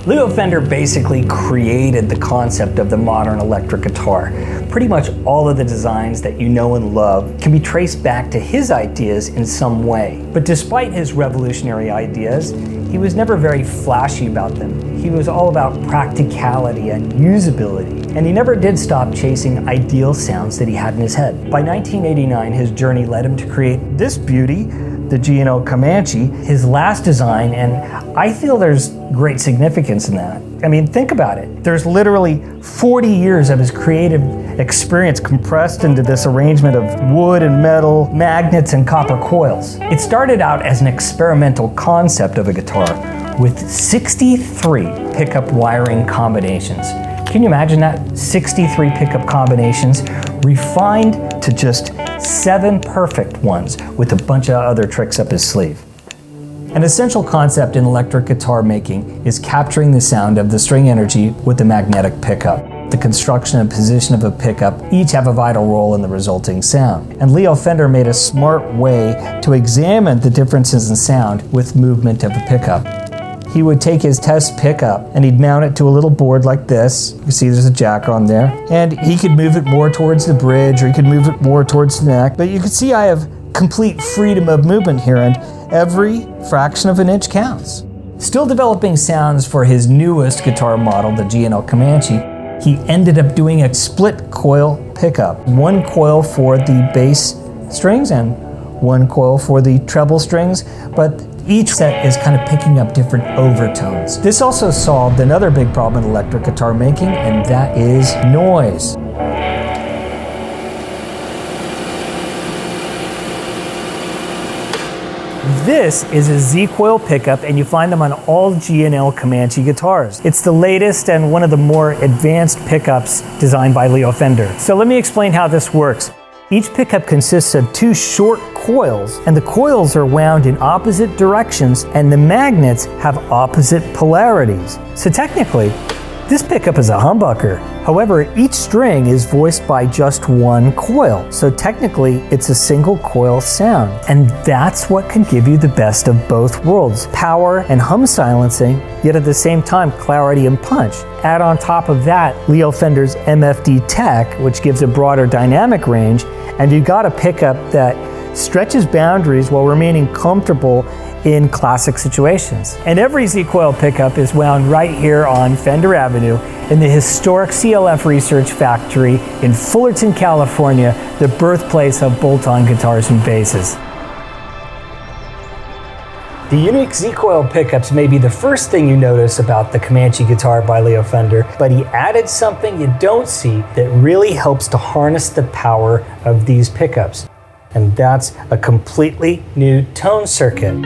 Leo Fender basically created the concept of the modern electric guitar. Pretty much all of the designs that you know and love can be traced back to his ideas in some way. But despite his revolutionary ideas, he was never very flashy about them. He was all about practicality and usability, and he never did stop chasing ideal sounds that he had in his head. By 1989, his journey led him to create this beauty, the G&L Comanche, his last design, and I feel there's great significance in that. I mean, think about it. There's literally 40 years of his creative experience compressed into this arrangement of wood and metal, magnets and copper coils. It started out as an experimental concept of a guitar with 63 pickup wiring combinations. Can you imagine that? 63 pickup combinations refined to just 7 perfect ones with a bunch of other tricks up his sleeve. An essential concept in electric guitar making is capturing the sound of the string energy with the magnetic pickup. The construction and position of a pickup each have a vital role in the resulting sound. And Leo Fender made a smart way to examine the differences in sound with movement of a pickup. He would take his test pickup and he'd mount it to a little board like this. You can see there's a jack on there. And he could move it more towards the bridge or he could move it more towards the neck. But you can see I have complete freedom of movement here and every fraction of an inch counts. Still developing sounds for his newest guitar model, the G&L Comanche, he ended up doing a split coil pickup. One coil for the bass strings and one coil for the treble strings, but each set is kind of picking up different overtones. This also solved another big problem in electric guitar making, and that is noise. This is a Z-Coil pickup, and you find them on all G&L Comanche guitars. It's the latest and one of the more advanced pickups designed by Leo Fender. So let me explain how this works. Each pickup consists of 2 short coils, and the coils are wound in opposite directions, and the magnets have opposite polarities. So technically, this pickup is a humbucker. However, each string is voiced by just one coil, so technically it's a single coil sound. And that's what can give you the best of both worlds, power and hum silencing, yet at the same time clarity and punch. Add on top of that Leo Fender's MFD tech, which gives a broader dynamic range, and you got a pickup that stretches boundaries while remaining comfortable in classic situations. And every Z-Coil pickup is wound right here on Fender Avenue in the historic CLF Research Factory in Fullerton, California, the birthplace of bolt-on guitars and basses. The unique Z-Coil pickups may be the first thing you notice about the Comanche guitar by Leo Fender, but he added something you don't see that really helps to harness the power of these pickups. And that's a completely new tone circuit.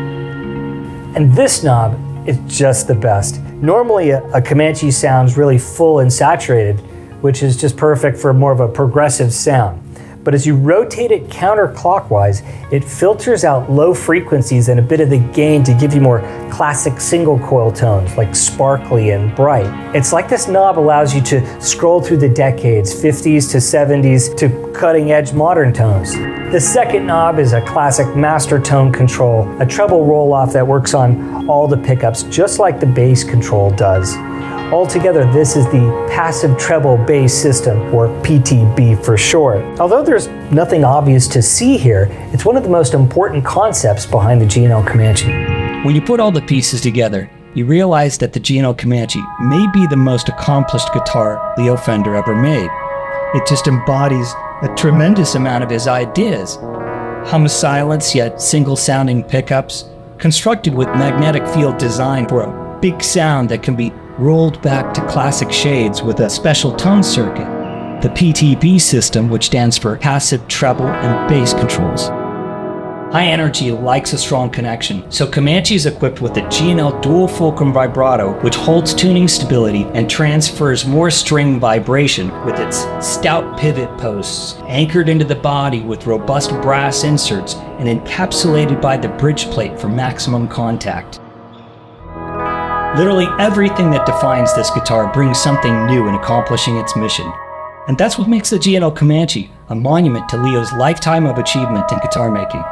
And this knob is just the best. Normally a Comanche sounds really full and saturated, which is just perfect for more of a progressive sound. But as you rotate it counterclockwise, it filters out low frequencies and a bit of the gain to give you more classic single coil tones, like sparkly and bright. It's like this knob allows you to scroll through the decades, 50s to 70s to cutting edge modern tones. The second knob is a classic master tone control, a treble roll-off that works on all the pickups just like the bass control does. Altogether, this is the passive treble bass system, or PTB for short. Although there's nothing obvious to see here, it's one of the most important concepts behind the G&L Comanche. When you put all the pieces together, you realize that the G&L Comanche may be the most accomplished guitar Leo Fender ever made. It just embodies a tremendous amount of his ideas. Hum silence yet single sounding pickups, constructed with magnetic field design for a big sound that can be rolled back to classic shades with a special tone circuit. The PTB system, which stands for passive treble and bass controls. High energy likes a strong connection, so Comanche is equipped with a G&L dual fulcrum vibrato, which holds tuning stability and transfers more string vibration with its stout pivot posts, anchored into the body with robust brass inserts and encapsulated by the bridge plate for maximum contact. Literally everything that defines this guitar brings something new in accomplishing its mission. And that's what makes the G&L Comanche a monument to Leo's lifetime of achievement in guitar making.